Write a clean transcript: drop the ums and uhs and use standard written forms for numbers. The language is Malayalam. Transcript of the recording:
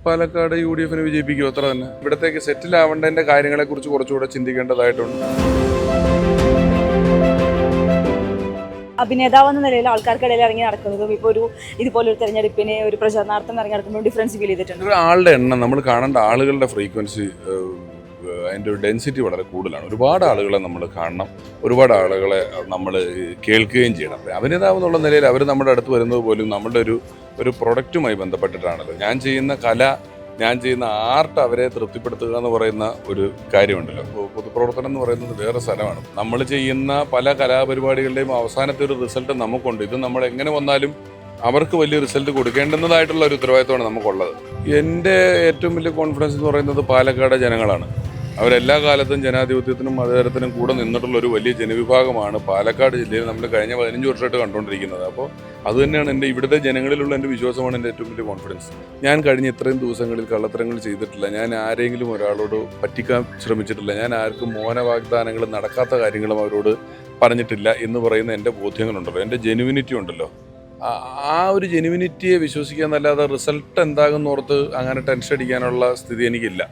പാലക്കാട് UDF വിജയിപ്പിക്കും, അത്ര തന്നെ. ഇവിടത്തേക്ക് സെറ്റിൽ ആവേണ്ടതിന്റെ കാര്യങ്ങളെക്കുറിച്ച് കുറച്ചുകൂടെ ചിന്തിക്കേണ്ടതായിട്ടുണ്ട്. അഭിനേതാവെന്ന നിലയിൽ ആൾക്കാർക്കിടയിൽ ഇറങ്ങി നടക്കുന്നതും ഇപ്പോൾ ഇതുപോലൊരു തെരഞ്ഞെടുപ്പിനെ ഒരു പ്രചാരണാർത്ഥം ഇറങ്ങി നടക്കുമ്പോൾ ഡിഫറൻസ് ഫീൽ ചെയ്തിട്ടുണ്ട്. ആളുടെ എണ്ണം, നമ്മൾ കാണേണ്ട ആളുകളുടെ ഫ്രീക്വൻസി, അതിൻ്റെ ഒരു ഡെൻസിറ്റി വളരെ കൂടുതലാണ്. ഒരുപാട് ആളുകളെ നമ്മൾ കാണണം, ഒരുപാട് ആളുകളെ നമ്മൾ കേൾക്കുകയും ചെയ്യണം. അഭിനേതാവ് എന്നുള്ള നിലയിൽ അവർ നമ്മുടെ അടുത്ത് വരുന്നത് പോലും നമ്മുടെ ഒരു പ്രൊഡക്റ്റുമായി ബന്ധപ്പെട്ടിട്ടാണല്ലോ. ഞാൻ ചെയ്യുന്ന കല, ഞാൻ ചെയ്യുന്ന ആർട്ട് അവരെ തൃപ്തിപ്പെടുത്തുക എന്ന് പറയുന്ന ഒരു കാര്യമുണ്ടല്ലോ. പൊതുപ്രവർത്തനം എന്ന് പറയുന്നത് വേറെ സ്ഥലമാണ്. നമ്മൾ ചെയ്യുന്ന പല കലാപരിപാടികളുടെയും അവസാനത്തെ ഒരു റിസൾട്ട് നമുക്കുണ്ട്. ഇത് നമ്മൾ എങ്ങനെ വന്നാലും അവർക്ക് വലിയ റിസൾട്ട് കൊടുക്കേണ്ടുന്നതായിട്ടുള്ള ഒരു ഉത്തരവാദിത്തമാണ് നമുക്കുള്ളത്. എൻ്റെ ഏറ്റവും വലിയ കോൺഫിഡൻസ് എന്ന് പറയുന്നത് പാലക്കാട് ജനങ്ങളാണ്. അവരെല്ലാ കാലത്തും ജനാധിപത്യത്തിനും മതേതരത്തിനും കൂടെ നിന്നിട്ടുള്ള ഒരു വലിയ ജനവിഭാഗമാണ് പാലക്കാട് ജില്ലയിൽ നമ്മൾ കഴിഞ്ഞ 15 വർഷമായിട്ട് കണ്ടുകൊണ്ടിരിക്കുന്നത്. അപ്പോൾ അതുതന്നെയാണ് ഇവിടുത്തെ ജനങ്ങളിലുള്ള എൻ്റെ വിശ്വാസമാണ് എൻ്റെ ഏറ്റവും വലിയ കോൺഫിഡൻസ്. ഞാൻ കഴിഞ്ഞ ഇത്രയും ദിവസങ്ങളിൽ കള്ളത്തരങ്ങൾ ചെയ്തിട്ടില്ല. ഞാൻ ആരെങ്കിലും ഒരാളോട് പറ്റിക്കാൻ ശ്രമിച്ചിട്ടില്ല. ഞാൻ ആർക്കും മോന വാഗ്ദാനങ്ങളും നടക്കാത്ത കാര്യങ്ങളും അവരോട് പറഞ്ഞിട്ടില്ല എന്ന് പറയുന്ന എൻ്റെ ബോധ്യങ്ങളുണ്ടല്ലോ, എൻ്റെ ജെനുവിനിറ്റി ഉണ്ടല്ലോ. ആ ഒരു ജെനുവിനിറ്റിയെ വിശ്വസിക്കാന്നല്ലാതെ റിസൾട്ട് എന്താകുന്നോർത്ത് അങ്ങനെ ടെൻഷൻ അടിക്കാനുള്ള സ്ഥിതി എനിക്കില്ല.